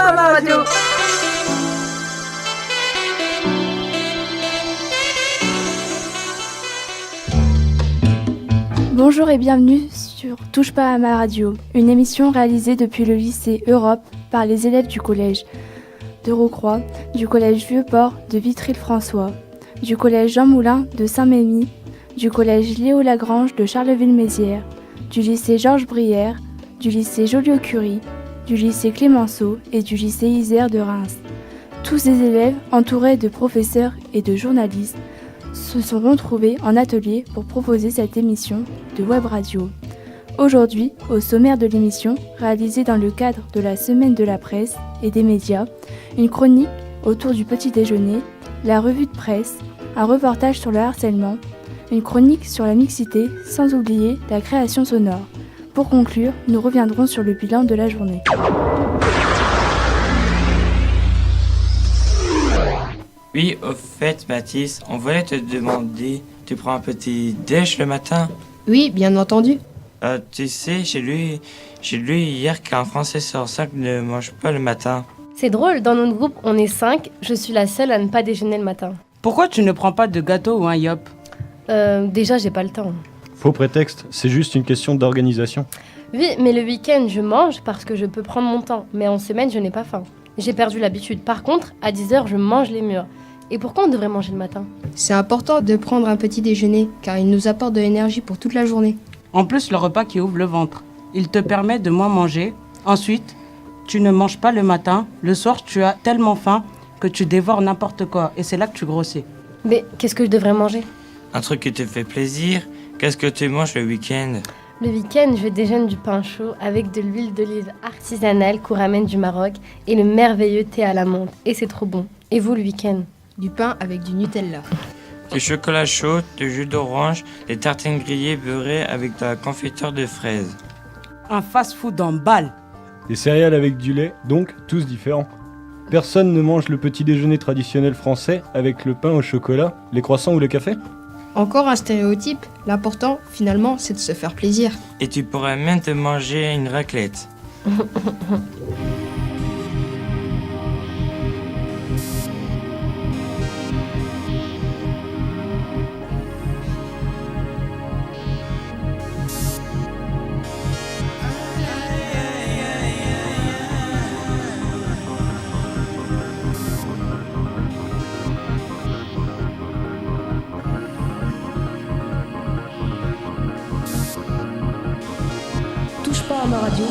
pas à ma radio. Bonjour et bienvenue sur Touche pas à ma radio, une émission réalisée depuis le lycée Europe par les élèves du collège de Rocroi, du collège Vieux-Port de Vitry-le-François, du collège Jean Moulin de Saint-Mémy, du collège Léo Lagrange de Charleville-Mézières, du lycée Georges Brière, du lycée Joliot-Curie, du lycée Clémenceau et du lycée Isère de Reims. Tous ces élèves, entourés de professeurs et de journalistes, se sont retrouvés en atelier pour proposer cette émission de web radio. Aujourd'hui, au sommaire de l'émission, réalisée dans le cadre de la Semaine de la presse et des médias, une chronique autour du petit déjeuner, la revue de presse, un reportage sur le harcèlement, une chronique sur la mixité, sans oublier la création sonore. Pour conclure, nous reviendrons sur le bilan de la journée. Oui, au fait, Mathis, on voulait te demander, tu prends un petit déj le matin? Oui, bien entendu. Tu sais, j'ai lu hier qu'un Français sur 5 ne mange pas le matin. C'est drôle, dans notre groupe, on est 5, je suis la seule à ne pas déjeuner le matin. Pourquoi tu ne prends pas de gâteau ou un yop? Déjà, j'ai pas le temps. Faux prétexte, c'est juste une question d'organisation. Oui, mais le week-end, je mange parce que je peux prendre mon temps, mais en semaine, je n'ai pas faim. J'ai perdu l'habitude. Par contre, à 10h, je mange les mûres. Et pourquoi on devrait manger le matin? C'est important de prendre un petit déjeuner, car il nous apporte de l'énergie pour toute la journée. En plus, le repas qui ouvre le ventre. Il te permet de moins manger. Ensuite, tu ne manges pas le matin. Le soir, tu as tellement faim que tu dévores n'importe quoi. Et c'est là que tu grossis. Mais qu'est-ce que je devrais manger? Un truc qui te fait plaisir? Qu'est-ce que tu manges le week-end? Le week-end, je déjeune du pain chaud avec de l'huile d'olive artisanale qu'on ramène du Maroc et le merveilleux thé à la menthe. Et c'est trop bon. Et vous, le week-end? Du pain avec du Nutella. Du chocolat chaud, du jus d'orange, des tartines grillées beurrées avec de la confiture de fraises. Un fast-food en balle. Des céréales avec du lait, donc tous différents. Personne ne mange le petit déjeuner traditionnel français avec le pain au chocolat, les croissants ou le café? Encore un stéréotype. L'important, finalement, c'est de se faire plaisir. Et tu pourrais même te manger une raclette. Touche pas à ma radio.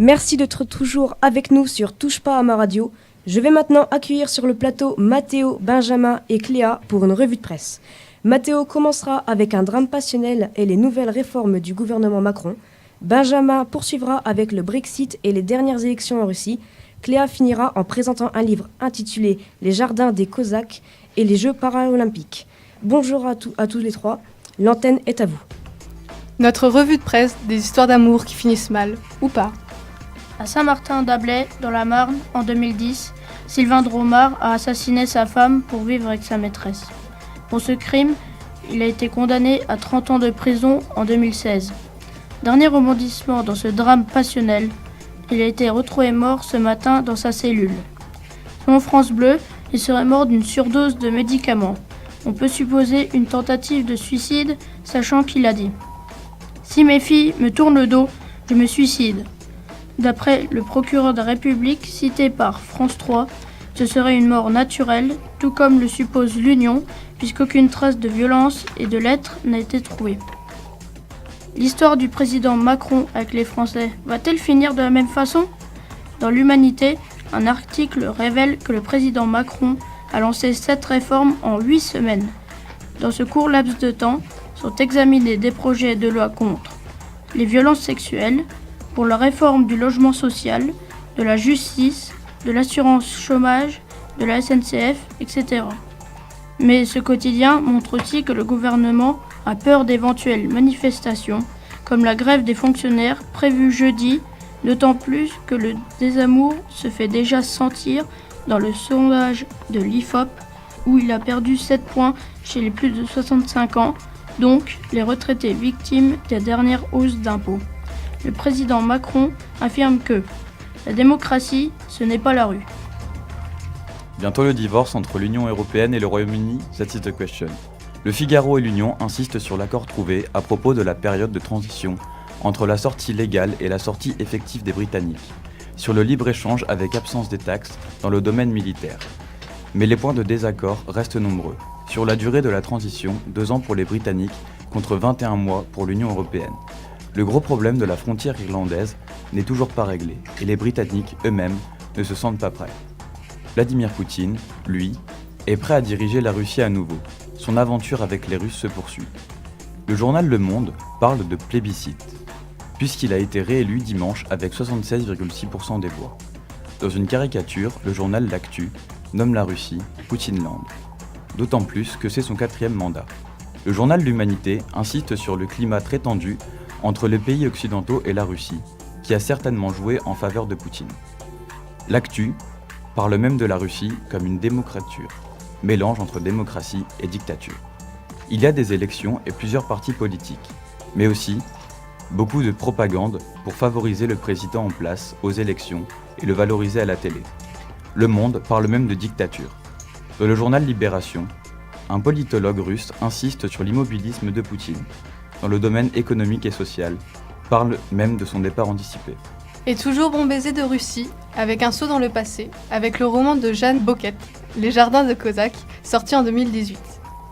Merci d'être toujours avec nous sur Touche pas à ma radio. Je vais maintenant accueillir sur le plateau Mathéo, Benjamin et Cléa pour une revue de presse. Mathéo commencera avec un drame passionnel et les nouvelles réformes du gouvernement Macron. Benjamin poursuivra avec le Brexit et les dernières élections en Russie. Cléa finira en présentant un livre intitulé « Les jardins des Cosaques et les Jeux paralympiques ». Bonjour à tous les trois, l'antenne est à vous. Notre revue de presse des histoires d'amour qui finissent mal, ou pas. À Saint-Martin-d'Ablay, dans la Marne, en 2010, Sylvain Dromard a assassiné sa femme pour vivre avec sa maîtresse. Pour ce crime, il a été condamné à 30 ans de prison en 2016. Dernier rebondissement dans ce drame passionnel, il a été retrouvé mort ce matin dans sa cellule. Selon France Bleu, il serait mort d'une surdose de médicaments. On peut supposer une tentative de suicide, sachant qu'il a dit « Si mes filles me tournent le dos, je me suicide ». D'après le procureur de la République cité par France 3, ce serait une mort naturelle, tout comme le suppose l'Union, puisqu'aucune trace de violence et de lettres n'a été trouvée. L'histoire du président Macron avec les Français va-t-elle finir de la même façon ? Dans l'Humanité, un article révèle que le président Macron a lancé 7 réformes en 8 semaines. Dans ce court laps de temps, sont examinés des projets de loi contre les violences sexuelles, pour la réforme du logement social, de la justice, de l'assurance chômage, de la SNCF, etc. Mais ce quotidien montre aussi que le gouvernement a peur d'éventuelles manifestations, comme la grève des fonctionnaires prévue jeudi, d'autant plus que le désamour se fait déjà sentir dans le sondage de l'IFOP, où il a perdu 7 points chez les plus de 65 ans, donc les retraités victimes des dernières hausses d'impôts. Le président Macron affirme que la démocratie, ce n'est pas la rue. Bientôt le divorce entre l'Union européenne et le Royaume-Uni, that is the question. Le Figaro et l'Union insistent sur l'accord trouvé à propos de la période de transition entre la sortie légale et la sortie effective des Britanniques, sur le libre-échange avec absence des taxes dans le domaine militaire. Mais les points de désaccord restent nombreux. Sur la durée de la transition, 2 ans pour les Britanniques contre 21 mois pour l'Union européenne. Le gros problème de la frontière irlandaise n'est toujours pas réglé et les Britanniques eux-mêmes ne se sentent pas prêts. Vladimir Poutine, lui, est prêt à diriger la Russie à nouveau. Son aventure avec les Russes se poursuit. Le journal Le Monde parle de plébiscite, puisqu'il a été réélu dimanche avec 76,6% des voix. Dans une caricature, le journal L'Actu nomme la Russie Poutineland, d'autant plus que c'est son 4e mandat. Le journal L'Humanité insiste sur le climat très tendu entre les pays occidentaux et la Russie, qui a certainement joué en faveur de Poutine. L'Actu parle même de la Russie comme une démocrature, mélange entre démocratie et dictature. Il y a des élections et plusieurs partis politiques, mais aussi beaucoup de propagande pour favoriser le président en place aux élections et le valoriser à la télé. Le Monde parle même de dictature. Dans le journal Libération, un politologue russe insiste sur l'immobilisme de Poutine, dans le domaine économique et social, parle même de son départ anticipé. Et toujours bon baiser de Russie, avec un saut dans le passé, avec le roman de Jeanne Boquette, Les jardins de Cosaques, sorti en 2018.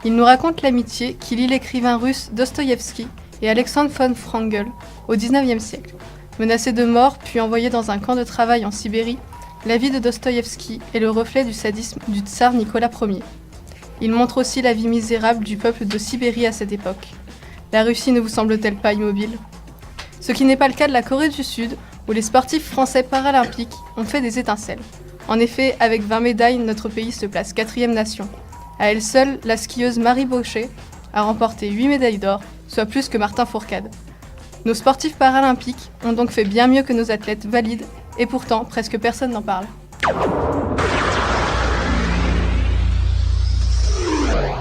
Il nous raconte l'amitié qui lie l'écrivain russe Dostoïevski et Alexandre von Wrangel au XIXe siècle. Menacé de mort puis envoyé dans un camp de travail en Sibérie, la vie de Dostoïevski est le reflet du sadisme du tsar Nicolas Ier. Il montre aussi la vie misérable du peuple de Sibérie à cette époque. La Russie ne vous semble-t-elle pas immobile ? Ce qui n'est pas le cas de la Corée du Sud, où les sportifs français paralympiques ont fait des étincelles. En effet, avec 20 médailles, notre pays se place 4e nation. À elle seule, la skieuse Marie Bochet a remporté 8 médailles d'or, soit plus que Martin Fourcade. Nos sportifs paralympiques ont donc fait bien mieux que nos athlètes valides, et pourtant, presque personne n'en parle.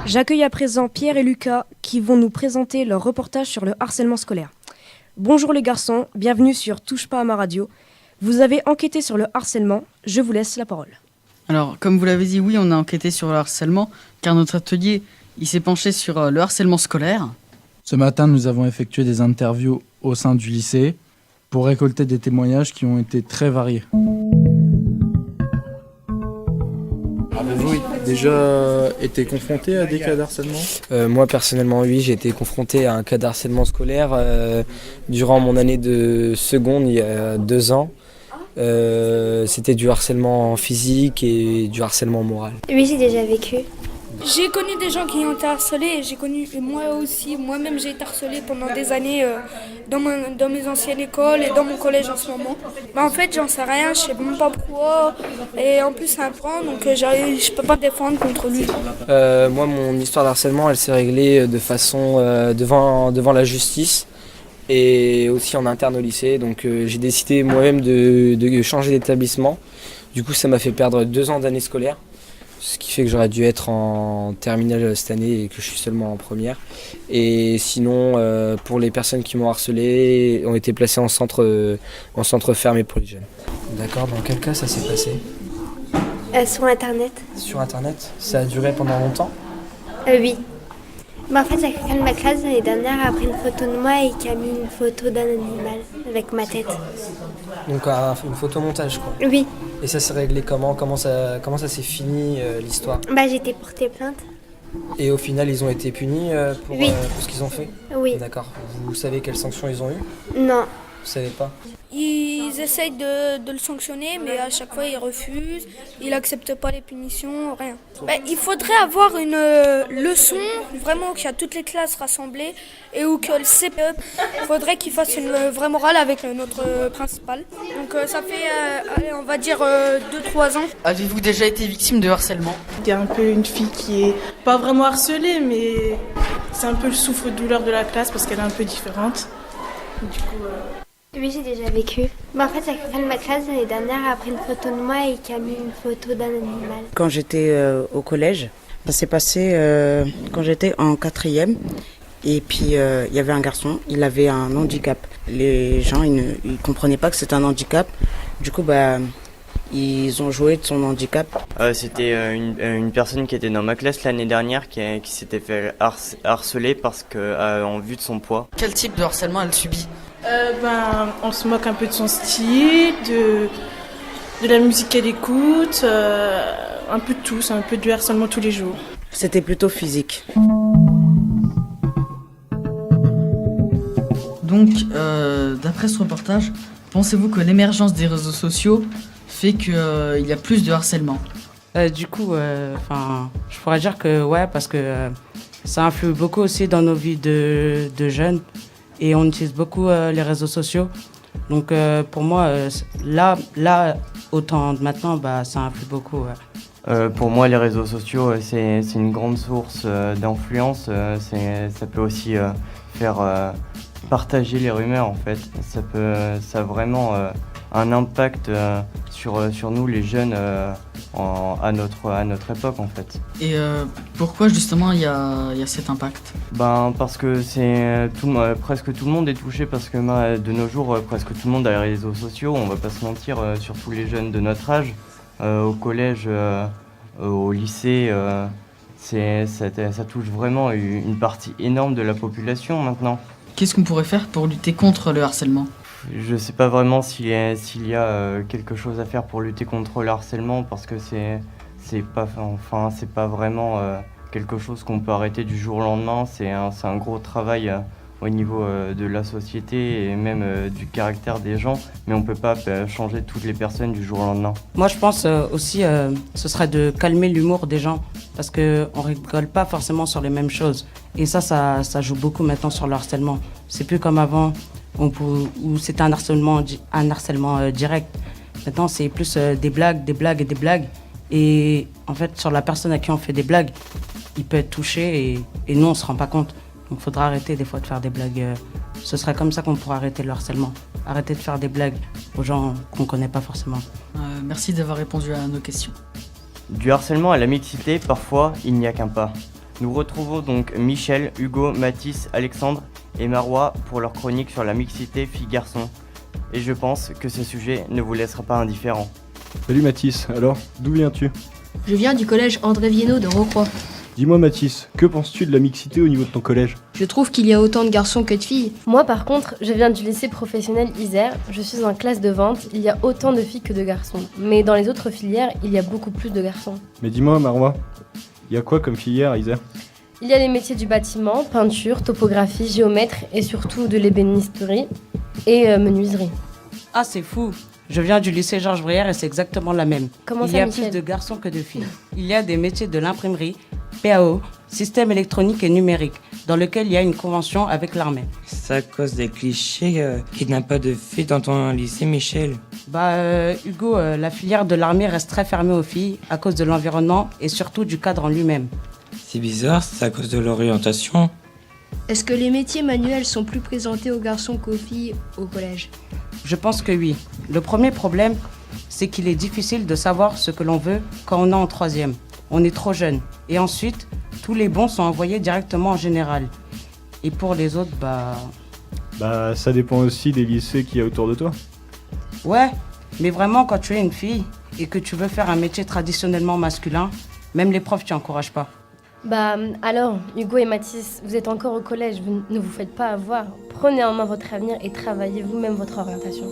J'accueille à présent Pierre et Lucas qui vont nous présenter leur reportage sur le harcèlement scolaire. Bonjour les garçons, bienvenue sur Touche pas à ma radio. Vous avez enquêté sur le harcèlement, je vous laisse la parole. Alors, comme vous l'avez dit, oui, on a enquêté sur le harcèlement, car notre atelier, il s'est penché sur le harcèlement scolaire. Ce matin, nous avons effectué des interviews au sein du lycée pour récolter des témoignages qui ont été très variés. Avez-vous déjà été confronté à des cas de harcèlement ? Moi personnellement oui, j'ai été confronté à un cas de harcèlement scolaire durant mon année de seconde il y a 2 ans. C'était du harcèlement physique et du harcèlement moral. Oui, j'ai déjà vécu. J'ai connu des gens qui ont été harcelés et moi-même j'ai été harcelée pendant des années dans mes anciennes écoles et dans mon collège en ce moment. Mais en fait, j'en sais rien, je sais même pas pourquoi. Et en plus, c'est un franc, donc je peux pas me défendre contre lui. Moi, mon histoire d'harcèlement, elle s'est réglée de façon devant la justice et aussi en interne au lycée. Donc j'ai décidé moi-même de changer d'établissement. Du coup, ça m'a fait perdre 2 ans d'année scolaire. Ce qui fait que j'aurais dû être en terminale cette année et que je suis seulement en première. Et sinon, pour les personnes qui m'ont harcelé, ont été placées en centre fermé pour les jeunes. D'accord, dans quel cas ça s'est passé ? Sur Internet. Sur Internet ? Ça a duré pendant longtemps ? Oui. En fait, il y a quelqu'un de ma classe l'année dernière a pris une photo de moi et qui a mis une photo d'un animal avec ma tête. Donc une photomontage quoi. Oui. Et ça s'est réglé comment ça s'est fini l'histoire ? J'ai été portée plainte. Et au final ils ont été punis pour ce qu'ils ont fait ? Oui. D'accord. Vous savez quelles sanctions ils ont eu ? Non. Vous savez pas ? Ils essayent de le sanctionner, mais à chaque fois il refuse, il accepte pas les punitions, rien. Il faudrait avoir une leçon, vraiment qu'il y a toutes les classes rassemblées, et où que le CPE, il faudrait qu'il fasse une vraie morale avec notre principal. Donc ça fait, on va dire, 2-3 ans. Avez-vous déjà été victime de harcèlement ? J'étais un peu une fille qui est pas vraiment harcelée, mais c'est un peu le souffre-douleur de la classe parce qu'elle est un peu différente. Du coup... Oui, j'ai déjà vécu. En fait, il y a quelqu'un de ma classe l'année dernière a pris une photo de moi et qui a mis une photo d'un animal. Quand j'étais au collège, ça s'est passé quand j'étais en 4e. Et puis, il y avait un garçon, il avait un handicap. Les gens, ils ne comprenaient pas que c'était un handicap. Du coup, ils ont joué de son handicap. C'était une personne qui était dans ma classe l'année dernière qui s'était fait harceler parce que en vue de son poids. Quel type de harcèlement elle subit ? On se moque un peu de son style, de la musique qu'elle écoute, un peu de tout, c'est un peu du harcèlement tous les jours. C'était plutôt physique. Donc, d'après ce reportage, pensez-vous que l'émergence des réseaux sociaux fait qu'il y a plus de harcèlement ? Je pourrais dire que ouais, parce que ça influe beaucoup aussi dans nos vies de jeunes. Et on utilise beaucoup les réseaux sociaux. Donc pour moi, là, autant maintenant, ça influe beaucoup. Ouais. Pour moi, les réseaux sociaux, c'est une grande source d'influence. Ça peut aussi faire partager les rumeurs, en fait. Ça a vraiment un impact sur nous, les jeunes, à notre époque, en fait. Et pourquoi, justement, il y a cet impact ? Parce que presque tout le monde est touché, parce que de nos jours, presque tout le monde a les réseaux sociaux, on va pas se mentir, surtout les jeunes de notre âge, au collège, au lycée, ça touche vraiment une partie énorme de la population maintenant. Qu'est-ce qu'on pourrait faire pour lutter contre le harcèlement ? Je sais pas vraiment s'il y a quelque chose à faire pour lutter contre le harcèlement, parce que c'est pas vraiment quelque chose qu'on peut arrêter du jour au lendemain. C'est un gros travail au niveau de la société et même du caractère des gens, mais on peut pas changer toutes les personnes du jour au lendemain. Moi je pense aussi ce serait de calmer l'humour des gens, parce qu'on rigole pas forcément sur les mêmes choses. Et ça joue beaucoup maintenant sur le harcèlement. C'est plus comme avant où c'était un harcèlement direct. Maintenant c'est plus des blagues. Et en fait sur la personne à qui on fait des blagues, il peut être touché et nous on se rend pas compte. Donc il faudra arrêter des fois de faire des blagues. Ce serait comme ça qu'on pourra arrêter le harcèlement. Arrêter de faire des blagues aux gens qu'on connaît pas forcément. Merci d'avoir répondu à nos questions. Du harcèlement à la mixité, parfois il n'y a qu'un pas. Nous retrouvons donc Michel, Hugo, Mathis, Alexandre et Marois pour leur chronique sur la mixité filles-garçons. Et je pense que ce sujet ne vous laissera pas indifférent. Salut Mathis, alors d'où viens-tu ? Je viens du collège André Viennot de Rocroi. Dis-moi Mathis, que penses-tu de la mixité au niveau de ton collège ? Je trouve qu'il y a autant de garçons que de filles. Moi par contre, je viens du lycée professionnel Isère, je suis en classe de vente, il y a autant de filles que de garçons. Mais dans les autres filières, il y a beaucoup plus de garçons. Mais dis-moi Marois, il y a quoi comme filière à Isère ? Il y a les métiers du bâtiment, peinture, topographie, géomètre et surtout de l'ébénisterie et menuiserie. Ah c'est fou, Je viens du lycée Georges Brière et c'est exactement la même. Comment Il ça, y a Michel? plus de garçons que de filles. Il y a des métiers de l'imprimerie, PAO, système électronique et numérique, dans lequel il y a une convention avec l'armée. C'est à cause des clichés qu'il n'y a pas de filles dans ton lycée, Michel. Hugo, la filière de l'armée reste très fermée aux filles à cause de l'environnement et surtout du cadre en lui-même. C'est bizarre, c'est à cause de l'orientation. Est-ce que les métiers manuels sont plus présentés aux garçons qu'aux filles au collège? Je pense que oui. Le premier problème, c'est qu'il est difficile de savoir ce que l'on veut quand on est en troisième. On est trop jeune. Et ensuite, tous les bons sont envoyés directement en général. Et pour les autres, ça dépend aussi des lycées qu'il y a autour de toi. Ouais, mais vraiment, quand tu es une fille et que tu veux faire un métier traditionnellement masculin, même les profs t'y encouragent pas. Alors, Hugo et Mathis, vous êtes encore au collège, vous ne vous faites pas avoir. Prenez en main votre avenir et travaillez vous-même votre orientation.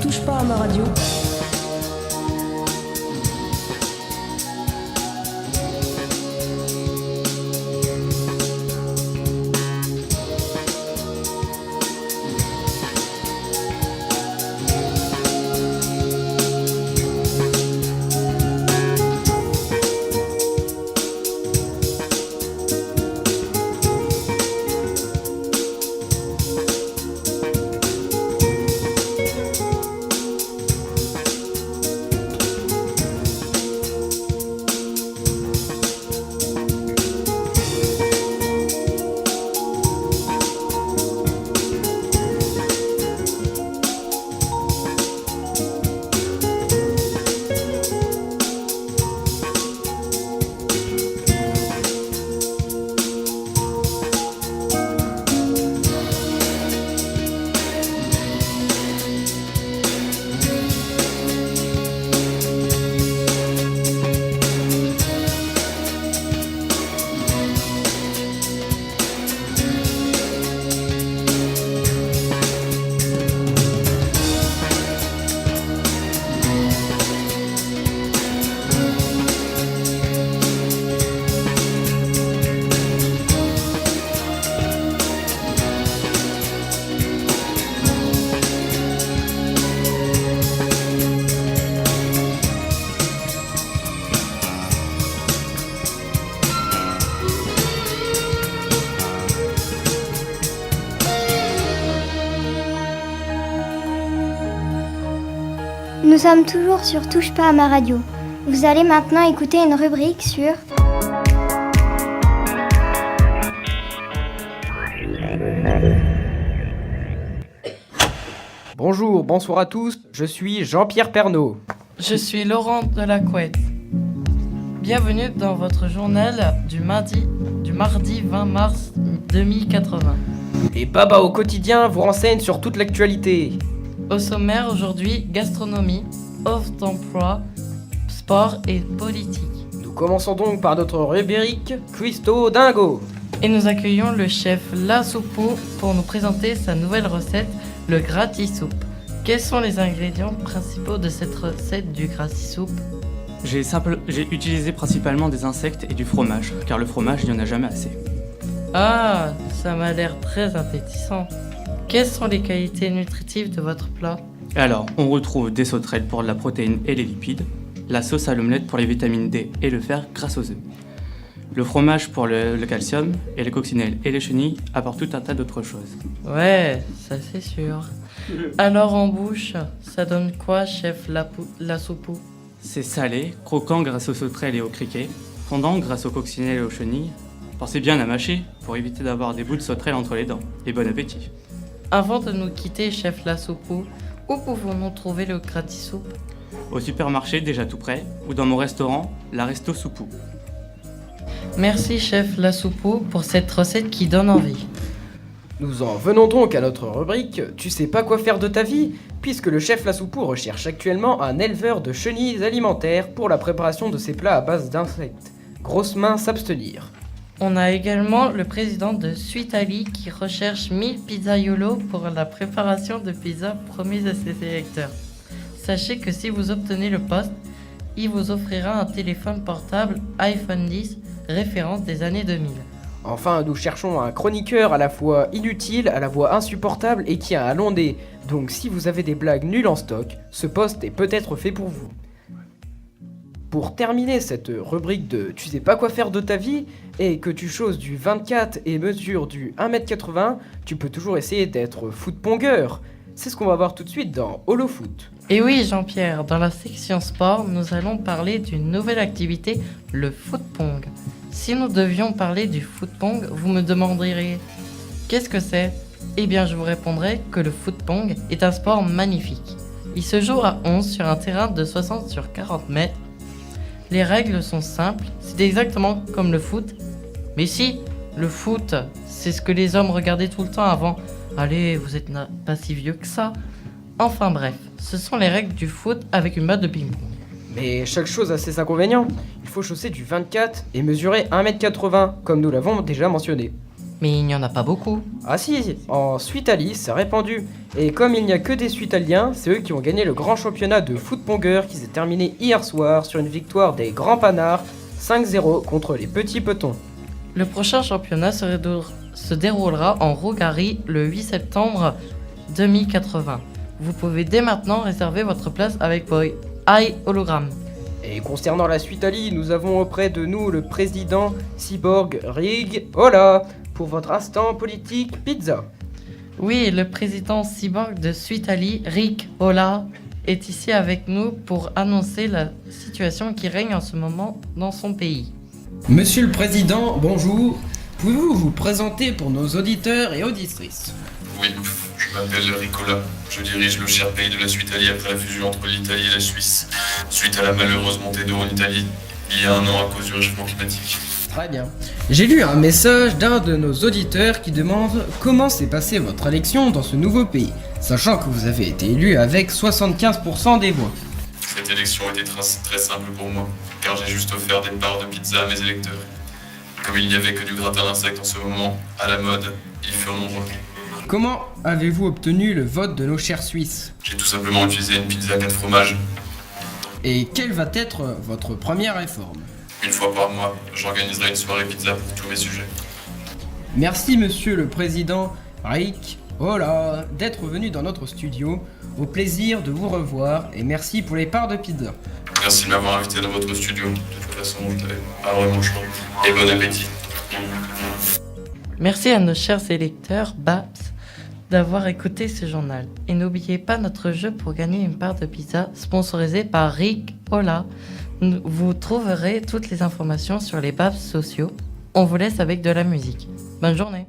Touche pas à ma radio. Nous sommes toujours sur Touche pas à ma radio. Vous allez maintenant écouter une rubrique sur... Bonjour, bonsoir à tous, je suis Jean-Pierre Pernaut. Je suis Laurent de la Couette. Bienvenue dans votre journal du mardi 20 mars 2080. Et Baba au quotidien vous renseigne sur toute l'actualité. Au sommaire aujourd'hui, gastronomie, offre d'emploi, sport et politique. Nous commençons donc par notre rubrique Cuisto Dingo. Et nous accueillons le chef La Soupo pour nous présenter sa nouvelle recette, le gratis-soupe. Quels sont les ingrédients principaux de cette recette du gratis-soupe ? J'ai utilisé principalement des insectes et du fromage, car le fromage, il n'y en a jamais assez. Ah, ça m'a l'air très appétissant. Quelles sont les qualités nutritives de votre plat ? Alors, on retrouve des sauterelles pour la protéine et les lipides, la sauce à l'omelette pour les vitamines D et le fer grâce aux œufs. Le fromage pour le calcium, et les coccinelles et les chenilles apportent tout un tas d'autres choses. Ouais, ça c'est sûr. Alors en bouche, ça donne quoi, chef La Soupo ? C'est salé, croquant grâce aux sauterelles et aux criquets, fondant grâce aux coccinelles et aux chenilles. Pensez bien à mâcher pour éviter d'avoir des bouts de sauterelles entre les dents. Et bon appétit. Avant de nous quitter, chef La Soupo, où pouvons-nous trouver le gratis-soupe ? Au supermarché déjà tout près, ou dans mon restaurant, la Resto Soupou. Merci chef La Soupo pour cette recette qui donne envie. Nous en venons donc à notre rubrique « Tu sais pas quoi faire de ta vie ?» puisque le chef Lassoupou recherche actuellement un éleveur de chenilles alimentaires pour la préparation de ses plats à base d'insectes. Grosse main s'abstenir. On a également le président de Suitali qui recherche 1000 pizzaiolos pour la préparation de pizzas promises à ses électeurs. Sachez que si vous obtenez le poste, il vous offrira un téléphone portable iPhone 10 référence des années 2000. Enfin, nous cherchons un chroniqueur à la fois inutile, à la voix insupportable et qui a un long nez. Donc si vous avez des blagues nulles en stock, ce poste est peut-être fait pour vous. Pour terminer cette rubrique de « Tu sais pas quoi faire de ta vie ?» et que tu choses du 24 et mesures du 1m80, tu peux toujours essayer d'être footpongeur. C'est ce qu'on va voir tout de suite dans HoloFoot. Et oui Jean-Pierre, dans la section sport, nous allons parler d'une nouvelle activité, le footpong. Si nous devions parler du footpong, vous me demanderiez « Qu'est-ce que c'est ?» Eh bien je vous répondrai que le footpong est un sport magnifique. Il se joue à 11 sur un terrain de 60 sur 40 mètres. Les règles sont simples, c'est exactement comme le foot. Mais si, le foot, c'est ce que les hommes regardaient tout le temps avant. Allez, vous êtes pas si vieux que ça. Enfin bref, ce sont les règles du foot avec une balle de ping-pong. Mais chaque chose a ses inconvénients. Il faut chausser du 24 et mesurer 1m80, comme nous l'avons déjà mentionné. Mais il n'y en a pas beaucoup. Ah si, en Suitali, c'est répandu. Et comme il n'y a que des Suitaliens, c'est eux qui ont gagné le grand championnat de footpongeur qui s'est terminé hier soir sur une victoire des Grands Panards 5-0 contre les Petits Petons. Le prochain championnat se déroulera en Rougari le 8 septembre 2080. Vous pouvez dès maintenant réserver votre place avec Boy Hologram. Et concernant la Suitali, nous avons auprès de nous le président Cyborg Rig Hola pour votre instant politique pizza. Oui, le président Cyborg de Suitali, Rick Hola, est ici avec nous pour annoncer la situation qui règne en ce moment dans son pays. Monsieur le président, bonjour. Pouvez-vous vous présenter pour nos auditeurs et auditrices? Oui, je m'appelle Ricola. Je dirige le cher pays de la Suitali après la fusion entre l'Italie et la Suisse, suite à la malheureuse montée d'eau en Italie, il y a un an à cause du réchauffement climatique. Très bien. J'ai lu un message d'un de nos auditeurs qui demande comment s'est passée votre élection dans ce nouveau pays, sachant que vous avez été élu avec 75% des voix. Cette élection était très simple pour moi, car j'ai juste offert des parts de pizza à mes électeurs. Comme il n'y avait que du gratin d'insectes en ce moment, à la mode, ils furent nombreux. Comment avez-vous obtenu le vote de nos chers Suisses? J'ai tout simplement utilisé une pizza à 4 fromages. Et quelle va être votre première réforme? Une fois par mois, j'organiserai une soirée pizza pour tous mes sujets. Merci monsieur le président Rick Hola d'être venu dans notre studio. Au plaisir de vous revoir et merci pour les parts de pizza. Merci de m'avoir invité dans votre studio. De toute façon, vous n'avez pas vraiment choix. Et bon appétit. Merci à nos chers électeurs, Babs, d'avoir écouté ce journal. Et n'oubliez pas notre jeu pour gagner une part de pizza sponsorisé par Rick Hola. Vous trouverez toutes les informations sur les Babs sociaux. On vous laisse avec de la musique. Bonne journée.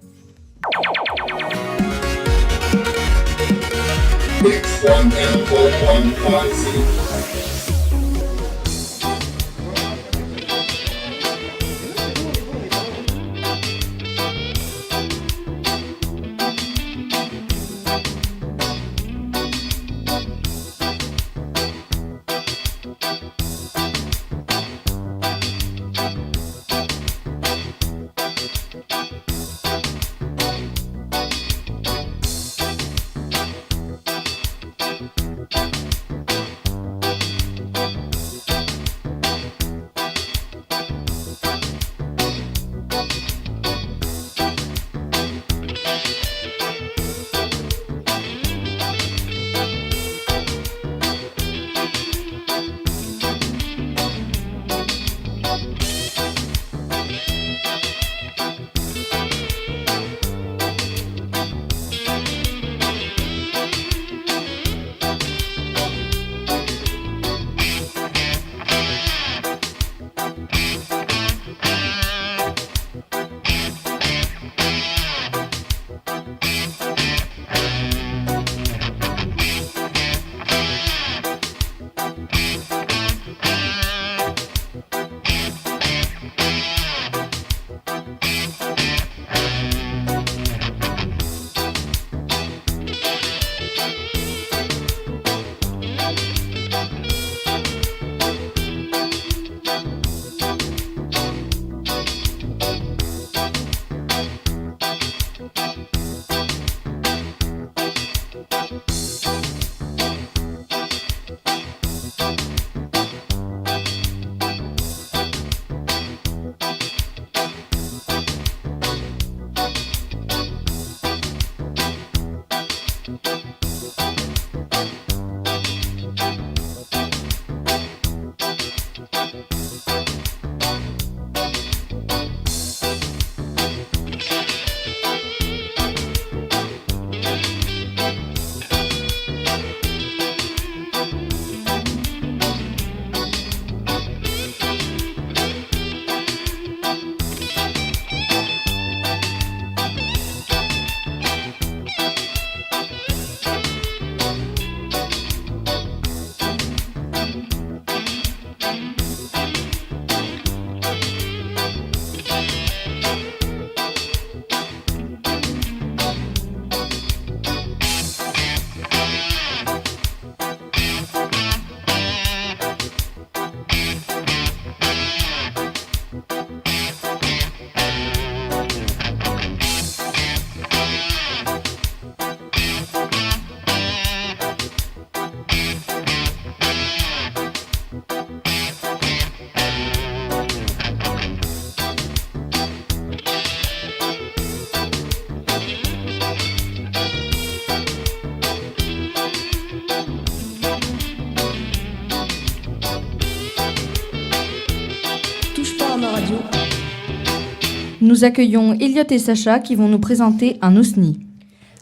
nous accueillons Elliot et Sacha qui vont nous présenter un OSNI.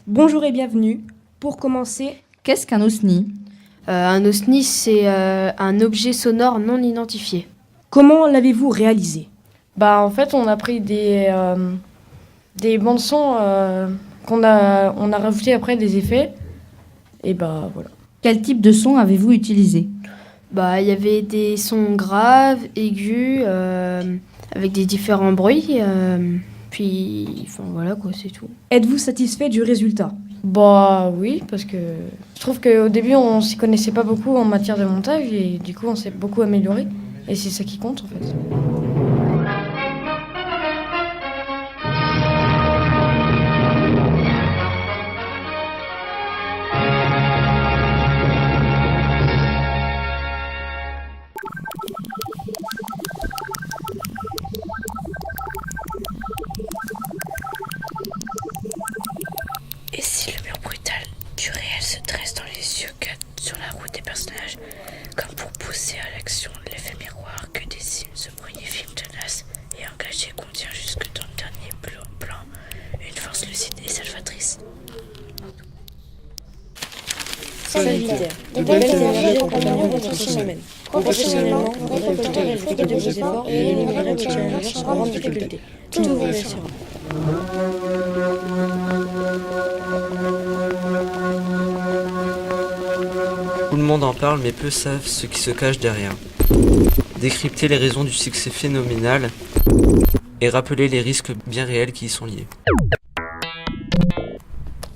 Bonjour et bienvenue. Pour commencer, qu'est-ce qu'un OSNI ? Un OSNI, c'est un objet sonore non identifié. Comment l'avez-vous réalisé ? En fait, on a pris des bandes son on a rajouté après des effets. Et voilà. Quel type de son avez-vous utilisé ? Il y avait des sons graves, aigus, avec des différents bruits. Voilà quoi, c'est tout. Êtes-vous satisfait du résultat ? Oui, parce que je trouve qu'au début, on s'y connaissait pas beaucoup en matière de montage et du coup, on s'est beaucoup amélioré. Et c'est ça qui compte en fait. Et si le mur brutal du réel se dresse dans les yeux sur la route des personnages, comme pour pousser à l'action l'effet miroir que dessine ce premier film tenace et engagé contient jusque dans le dernier plan une force lucide et salvatrice. Sagittaire, de belles énergies accompagneront votre semaine. Professionnellement, vous récolterez le fruit de vos efforts et éliminerez vos challenges sans grande difficulté. Tout vous réussira. Tout le monde en parle, mais peu savent ce qui se cache derrière. Décrypter les raisons du succès phénoménal et rappeler les risques bien réels qui y sont liés.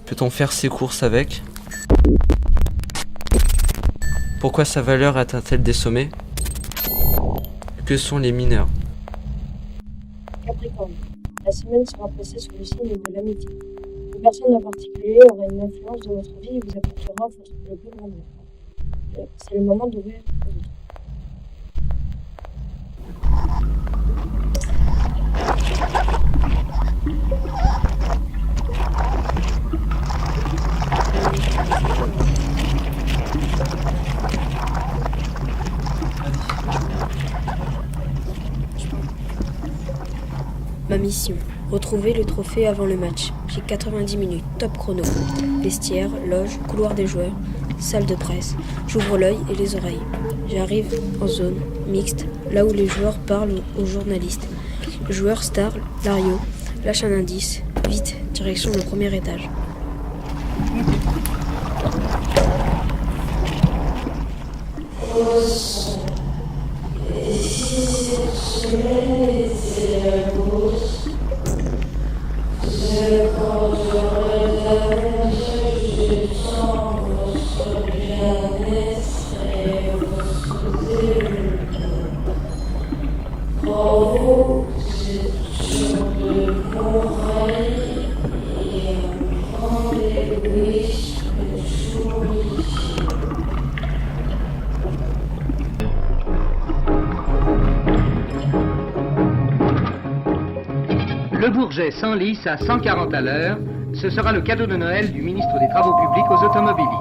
Peut-on faire ses courses avec ? Pourquoi sa valeur atteint-elle des sommets ? Que sont les mineurs ? Capricorne, la semaine sera placée sous le signe de l'amitié. Une personne en particulier aura une influence dans votre vie et vous apportera le plus grand bien. C'est le moment d'ouvrir le livre. Ma mission, retrouver le trophée avant le match. J'ai 90 minutes, top chrono. Vestiaire, loge, couloir des joueurs, salle de presse. J'ouvre l'œil et les oreilles. J'arrive en zone mixte, là où les joueurs parlent aux journalistes. Le joueur star, Lario, lâche un indice. Vite, direction le premier étage. Le Bourget s'enlise à 140 à l'heure. Ce sera le cadeau de Noël du ministre des Travaux publics aux automobilistes.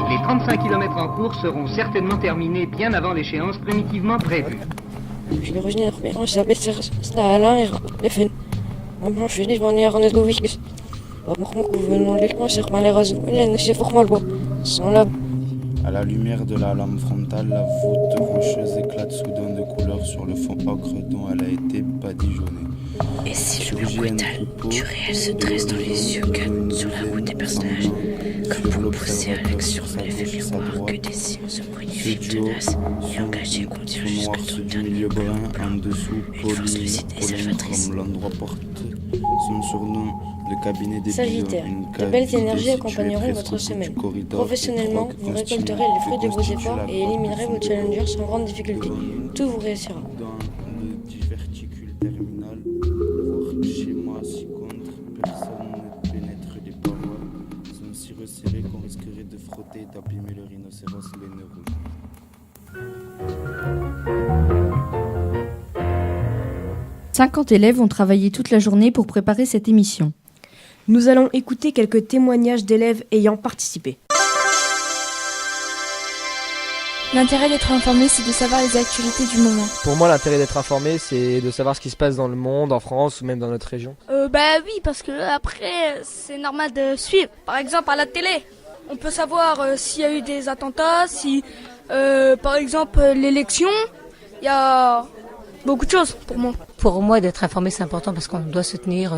Les 35 km en cours seront certainement terminés bien avant l'échéance primitivement prévue. Je reviens je s'appelle Alain et Lefen. Moi, je suis venu à René Govic. À la lumière de la lampe frontale, la voûte rocheuse éclate soudain de couleur sur le fond ocre dont elle a été badigeonnée. Et si le mur brutal du réel se dresse dans les yeux sur la route des personnages, comme pour pousser à l'action l'effet miroir que dessine ce premier film tenace et engagé contient jusque dans le dernier plan une force lucide et salvatrice. L'endroit porte son surnom, le cabinet des Sagittaire, de belles énergies accompagneront votre semaine. Professionnellement, vous récolterez les fruits de vos efforts et éliminerez vos challengers sans grande difficulté. Tout vous réussira. Dans le diverticule terminal, voir schéma ci-contre, personne ne pénètre les parois. Sont si resserrés qu'on risquerait de frotter et d'abîmer le rhinocéros laineux rouge. 50 élèves ont travaillé toute la journée pour préparer cette émission. Nous allons écouter quelques témoignages d'élèves ayant participé. L'intérêt d'être informé, c'est de savoir les actualités du moment. Pour moi, l'intérêt d'être informé, c'est de savoir ce qui se passe dans le monde, en France ou même dans notre région. Oui, parce que après, c'est normal de suivre. Par exemple, à la télé, on peut savoir s'il y a eu des attentats, si, par exemple, l'élection, il y a beaucoup de choses pour moi. Pour moi, d'être informé, c'est important parce qu'on doit se tenir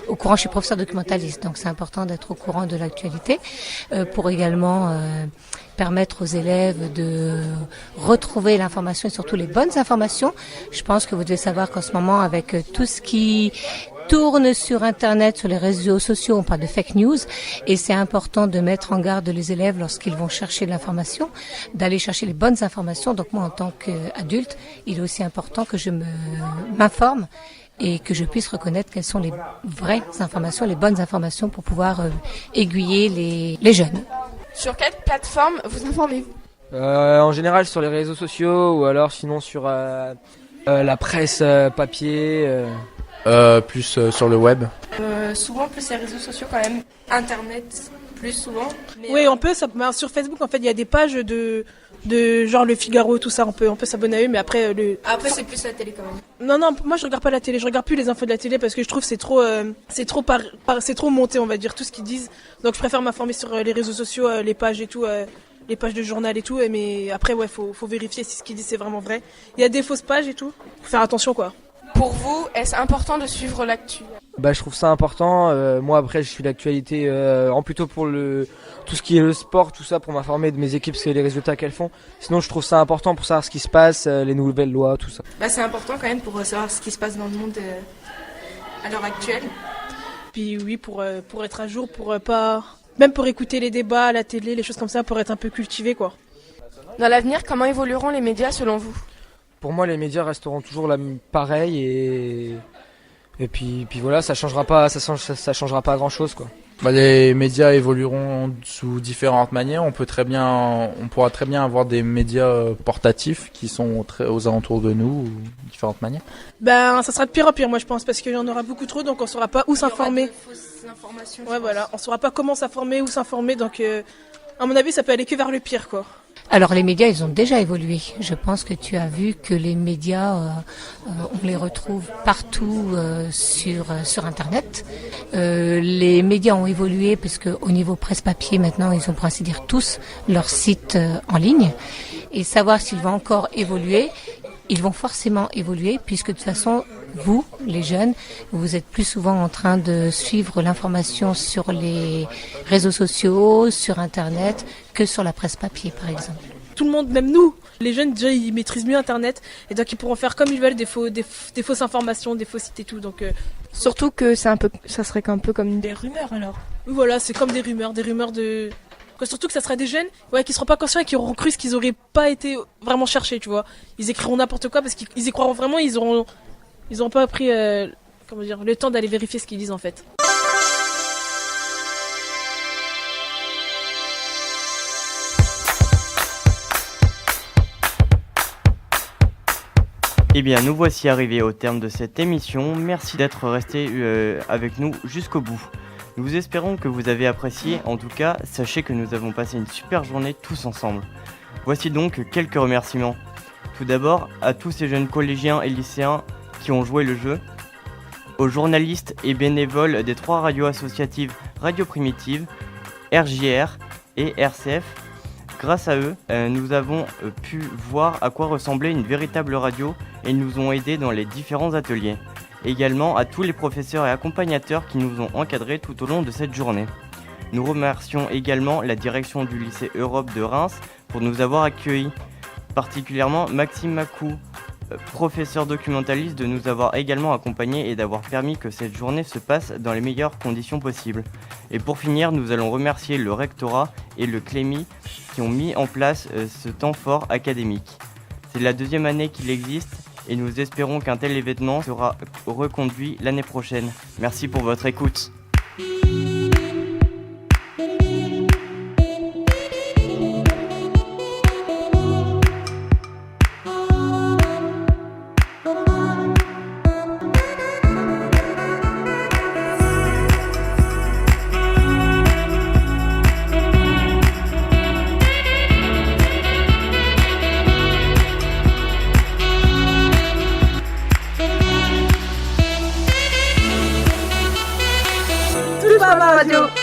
au courant. Je suis professeur documentaliste, donc c'est important d'être au courant de l'actualité pour également permettre aux élèves de retrouver l'information et surtout les bonnes informations. Je pense que vous devez savoir qu'en ce moment, avec tout ce qui tourne sur Internet, sur les réseaux sociaux, on parle de fake news et c'est important de mettre en garde les élèves lorsqu'ils vont chercher de l'information, d'aller chercher les bonnes informations. Donc moi, en tant qu'adulte, il est aussi important que je m'informe et que je puisse reconnaître quelles sont les vraies informations, les bonnes informations pour pouvoir aiguiller les jeunes. Sur quelle plateforme vous informez-vous ? En général sur les réseaux sociaux ou alors sinon sur la presse papier. Plus sur le web. Souvent plus les réseaux sociaux quand même. Internet plus souvent. Oui, on peut. Sur Facebook, en fait, il y a des pages de genre Le Figaro, tout ça. On peut s'abonner à eux, mais après Après c'est plus la télé quand même. Non, moi je regarde pas la télé. Je regarde plus les infos de la télé parce que je trouve que c'est trop monté, on va dire, tout ce qu'ils disent. Donc je préfère m'informer sur les réseaux sociaux, les pages et tout. Les pages de journal et tout, mais après faut vérifier si ce qu'ils disent c'est vraiment vrai. Il y a des fausses pages et tout. Faut faire attention quoi. Pour vous, est-ce important de suivre l'actu ? Je trouve ça important. Moi après je suis l'actualité en plutôt pour tout ce qui est le sport, tout ça, pour m'informer de mes équipes, c'est les résultats qu'elles font. Sinon je trouve ça important pour savoir ce qui se passe, les nouvelles lois, tout ça. C'est important quand même pour savoir ce qui se passe dans le monde à l'heure actuelle. Puis oui, pour être à jour, même pour écouter les débats à la télé, les choses comme ça, pour être un peu cultivé quoi. Dans l'avenir, comment évolueront les médias selon vous ? Pour moi, les médias resteront toujours pareils et puis voilà, ça changera pas grand chose quoi. Les médias évolueront sous différentes manières. On pourra très bien avoir des médias portatifs qui sont aux alentours de nous, ou différentes manières. Ça sera de pire en pire, moi je pense, parce qu'il y en aura beaucoup trop, donc on saura pas où s'informer. Fausses informations. Ouais, voilà, on saura pas comment s'informer, où s'informer, donc à mon avis, ça peut aller que vers le pire, quoi. Alors les médias, ils ont déjà évolué. Je pense que tu as vu que les médias, on les retrouve partout sur Internet. Les médias ont évolué parce que au niveau presse papier, maintenant, ils ont pour ainsi dire tous leur site en ligne. Et savoir s'ils vont encore évoluer, ils vont forcément évoluer puisque de toute façon, vous, les jeunes, vous êtes plus souvent en train de suivre l'information sur les réseaux sociaux, sur Internet, que sur la presse papier, par exemple. Tout le monde, même nous, les jeunes, déjà, ils maîtrisent mieux Internet et donc ils pourront faire comme ils veulent des fausses informations, des faux sites et tout. Donc surtout que ça serait un peu comme des rumeurs alors. Voilà, c'est comme des rumeurs de. Surtout que ça sera des jeunes qui seront pas conscients et qui auront cru ce qu'ils auraient pas été vraiment cherchés, tu vois. Ils écriront n'importe quoi parce qu'ils y croiront vraiment, ils auront pas pris le temps d'aller vérifier ce qu'ils disent en fait. Eh bien, nous voici arrivés au terme de cette émission. Merci d'être restés avec nous jusqu'au bout. Nous espérons que vous avez apprécié. En tout cas, sachez que nous avons passé une super journée tous ensemble. Voici donc quelques remerciements. Tout d'abord, à tous ces jeunes collégiens et lycéens qui ont joué le jeu, aux journalistes et bénévoles des 3 radios associatives Radio Primitive, RJR et RCF. Grâce à eux, nous avons pu voir à quoi ressemblait une véritable radio et ils nous ont aidés dans les différents ateliers. Également à tous les professeurs et accompagnateurs qui nous ont encadrés tout au long de cette journée. Nous remercions également la direction du lycée Europe de Reims pour nous avoir accueillis, particulièrement Maxime Macou, professeur documentaliste, de nous avoir également accompagnés et d'avoir permis que cette journée se passe dans les meilleures conditions possibles. Et pour finir, nous allons remercier le rectorat et le Clémy qui ont mis en place ce temps fort académique. C'est la 2e année qu'il existe et nous espérons qu'un tel événement sera reconduit l'année prochaine. Merci pour votre écoute. à ma radio.